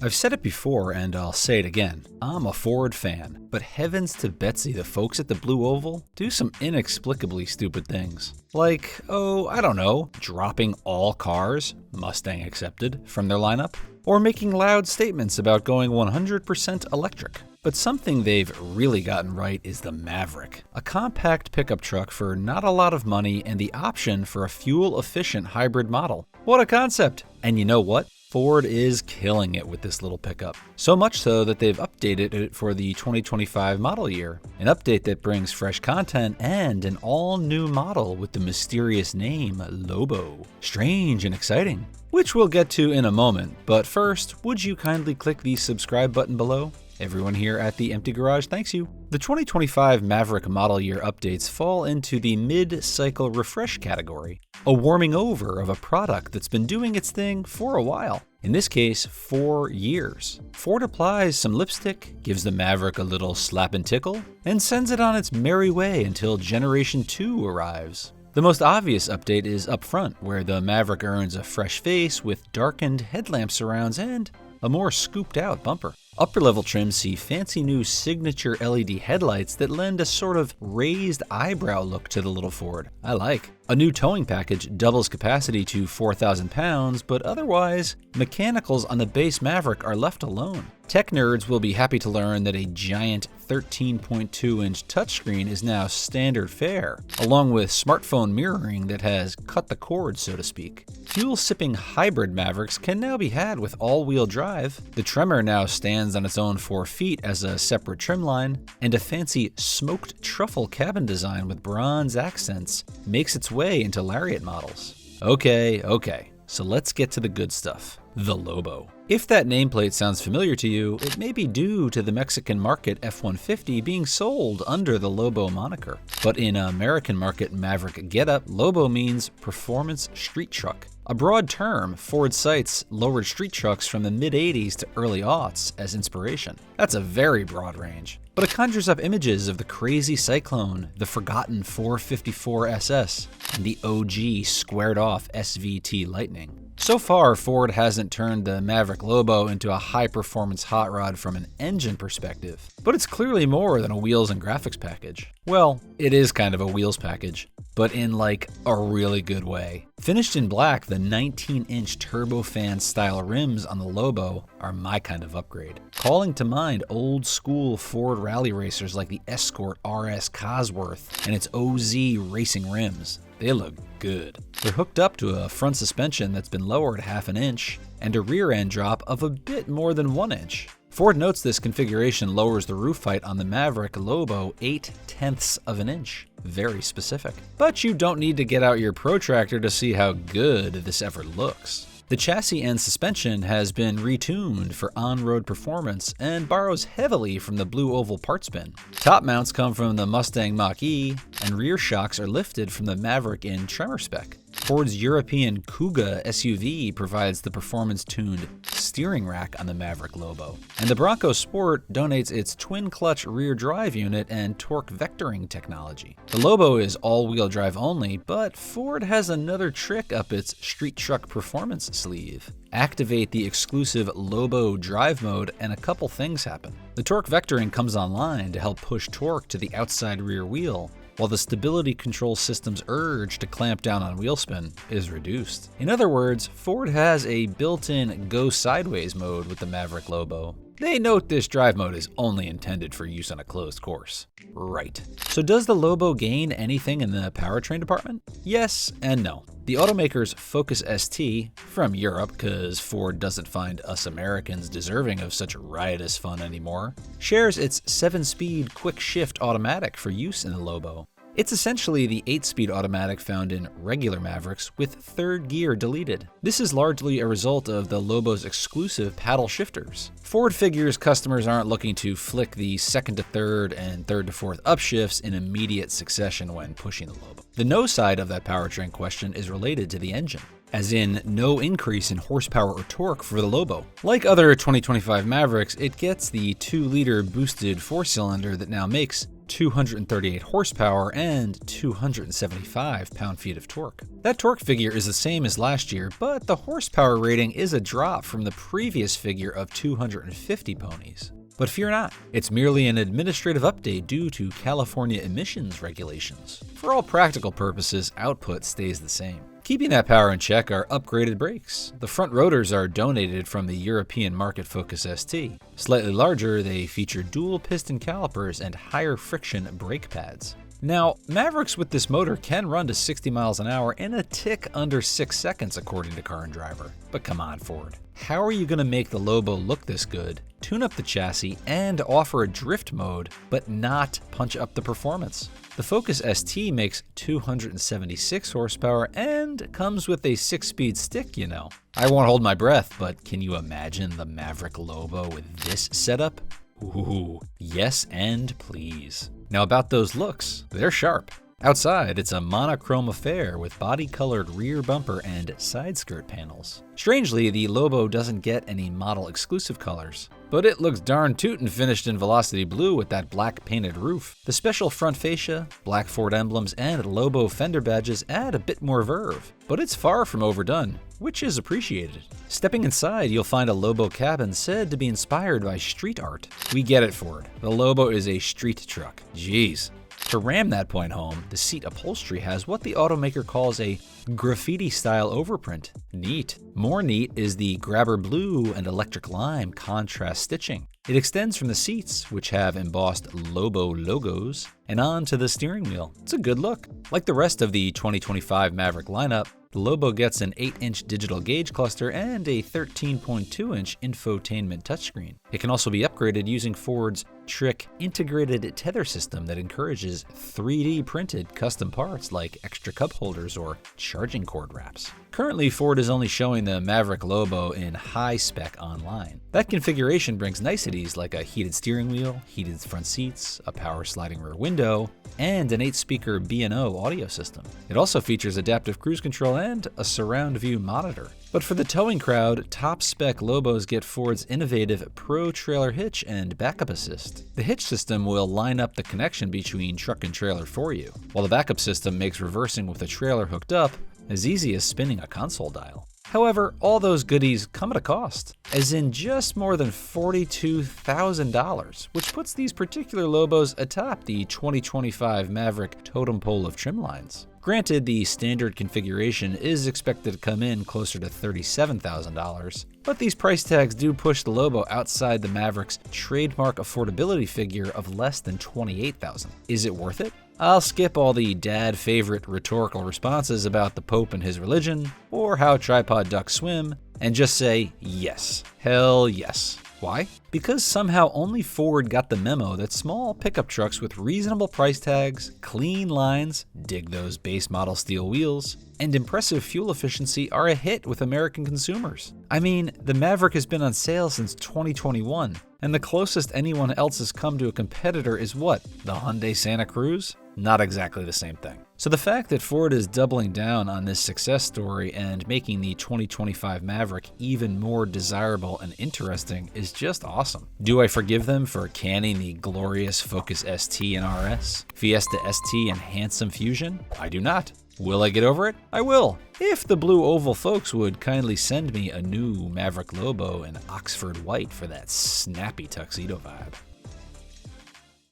I've said it before and I'll say it again. I'm a Ford fan, but heavens to Betsy, the folks at the Blue Oval do some inexplicably stupid things. Like, I don't know, dropping all cars, Mustang accepted, from their lineup, or making loud statements about going 100% electric. But something they've really gotten right is the Maverick, a compact pickup truck for not a lot of money and the option for a fuel-efficient hybrid model. What a concept! And you know what? Ford is killing it with this little pickup. So much so that they've updated it for the 2025 model year. An update that brings fresh content and an all-new model with the mysterious name Lobo. Strange and exciting, which we'll get to in a moment. But first, would you kindly click the subscribe button below? Everyone here at the Empty Garage thanks you. The 2025 Maverick model year updates fall into the mid-cycle refresh category, a warming over of a product that's been doing its thing for a while. In this case, 4 years. Ford applies some lipstick, gives the Maverick a little slap and tickle, and sends it on its merry way until Generation 2 arrives. The most obvious update is up front, where the Maverick earns a fresh face with darkened headlamp surrounds and a more scooped out bumper. Upper level trims see fancy new signature LED headlights that lend a sort of raised eyebrow look to the little Ford. I like. A new towing package doubles capacity to 4,000 pounds, but otherwise, mechanicals on the base Maverick are left alone. Tech nerds will be happy to learn that a giant 13.2-inch touchscreen is now standard fare, along with smartphone mirroring that has cut the cord, so to speak. Fuel-sipping hybrid Mavericks can now be had with all-wheel drive. The Tremor now stands on its own 4 feet as a separate trim line, and a fancy smoked truffle cabin design with bronze accents makes its way into Lariat models. Okay, so let's get to the good stuff. The Lobo. If that nameplate sounds familiar to you, it may be due to the Mexican market F-150 being sold under the Lobo moniker. But in American market Maverick getup, Lobo means performance street truck. A broad term, Ford cites lowered street trucks from the mid-'80s to early aughts as inspiration. That's a very broad range. But it conjures up images of the crazy Cyclone, the forgotten 454 SS, and the OG squared-off SVT Lightning. So far, Ford hasn't turned the Maverick Lobo into a high-performance hot rod from an engine perspective, but it's clearly more than a wheels and graphics package. Well, it is kind of a wheels package, but in like a really good way. Finished in black, the 19-inch Turbofan style rims on the Lobo are my kind of upgrade. Calling to mind old school Ford rally racers like the Escort RS Cosworth and its OZ racing rims. They look good. They're hooked up to a front suspension that's been lowered 1/2 inch and a rear end drop of a bit more than 1 inch. Ford notes this configuration lowers the roof height on the Maverick Lobo 0.8 of an inch. Very specific. But you don't need to get out your protractor to see how good this effort looks. The chassis and suspension has been retuned for on-road performance and borrows heavily from the Blue Oval parts bin. Top mounts come from the Mustang Mach-E, and rear shocks are lifted from the Maverick in Tremor spec. Ford's European Kuga SUV provides the performance-tuned steering rack on the Maverick Lobo, and the Bronco Sport donates its twin-clutch rear drive unit and torque vectoring technology. The Lobo is all-wheel drive only, but Ford has another trick up its street truck performance sleeve. Activate the exclusive Lobo drive mode and a couple things happen. The torque vectoring comes online to help push torque to the outside rear wheel, while the stability control system's urge to clamp down on wheel spin is reduced. In other words, Ford has a built-in go sideways mode with the Maverick Lobo. They note this drive mode is only intended for use on a closed course. Right. So does the Lobo gain anything in the powertrain department? Yes and no. The automaker's Focus ST, from Europe because Ford doesn't find us Americans deserving of such riotous fun anymore, shares its 7-speed quick shift automatic for use in the Lobo. It's essentially the 8-speed automatic found in regular Mavericks with third gear deleted. This is largely a result of the Lobo's exclusive paddle shifters. Ford figures customers aren't looking to flick the second to third and third to fourth upshifts in immediate succession when pushing the Lobo. The no side of that powertrain question is related to the engine, as in no increase in horsepower or torque for the Lobo. Like other 2025 Mavericks, it gets the 2-liter boosted 4-cylinder that now makes 238 horsepower, and 275 pound-feet of torque. That torque figure is the same as last year, but the horsepower rating is a drop from the previous figure of 250 ponies. But fear not, it's merely an administrative update due to California emissions regulations. For all practical purposes, output stays the same. Keeping that power in check are upgraded brakes. The front rotors are donated from the European Market Focus ST. Slightly larger, they feature dual piston calipers and higher friction brake pads. Now, Mavericks with this motor can run to 60 miles an hour in a tick under 6 seconds according to Car and Driver. But come on, Ford. How are you going to make the Lobo look this good, tune up the chassis, and offer a drift mode, but not punch up the performance? The Focus ST makes 276 horsepower and comes with a 6-speed stick, you know. I won't hold my breath, but can you imagine the Maverick Lobo with this setup? Ooh, yes and please. Now about those looks, they're sharp. Outside, it's a monochrome affair with body-colored rear bumper and side skirt panels. Strangely, the Lobo doesn't get any model-exclusive colors, but it looks darn tootin' finished in Velocity Blue with that black painted roof. The special front fascia, black Ford emblems, and Lobo fender badges add a bit more verve, but it's far from overdone, which is appreciated. Stepping inside, you'll find a Lobo cabin said to be inspired by street art. We get it, Ford. The Lobo is a street truck. Jeez. To ram that point home, the seat upholstery has what the automaker calls a graffiti-style overprint. Neat. More neat is the grabber blue and electric lime contrast stitching. It extends from the seats, which have embossed Lobo logos, and onto the steering wheel. It's a good look. Like the rest of the 2025 Maverick lineup, the Lobo gets an 8-inch digital gauge cluster and a 13.2-inch infotainment touchscreen. It can also be upgraded using Ford's Trick integrated tether system that encourages 3D printed custom parts like extra cup holders or charging cord wraps. Currently, Ford is only showing the Maverick Lobo in high spec online. That configuration brings niceties like a heated steering wheel, heated front seats, a power sliding rear window, and an 8-speaker B&O audio system. It also features adaptive cruise control and a surround view monitor. But for the towing crowd, top spec Lobos get Ford's innovative Pro Trailer Hitch and Backup Assist. The hitch system will line up the connection between truck and trailer for you, while the backup system makes reversing with a trailer hooked up as easy as spinning a console dial. However, all those goodies come at a cost, as in just more than $42,000, which puts these particular Lobos atop the 2025 Maverick totem pole of trim lines. Granted, the standard configuration is expected to come in closer to $37,000, but these price tags do push the Lobo outside the Maverick's trademark affordability figure of less than $28,000. Is it worth it? I'll skip all the dad favorite rhetorical responses about the Pope and his religion, or how tripod ducks swim, and just say yes. Hell yes. Why? Because somehow only Ford got the memo that small pickup trucks with reasonable price tags, clean lines, dig those base model steel wheels, and impressive fuel efficiency are a hit with American consumers. I mean, the Maverick has been on sale since 2021, and the closest anyone else has come to a competitor is what? The Hyundai Santa Cruz? Not exactly the same thing. So the fact that Ford is doubling down on this success story and making the 2025 Maverick even more desirable and interesting is just awesome. Do I forgive them for canning the glorious Focus ST and RS, Fiesta ST and Handsome Fusion? I do not. Will I get over it? I will. If the Blue Oval folks would kindly send me a new Maverick Lobo in Oxford white for that snappy tuxedo vibe.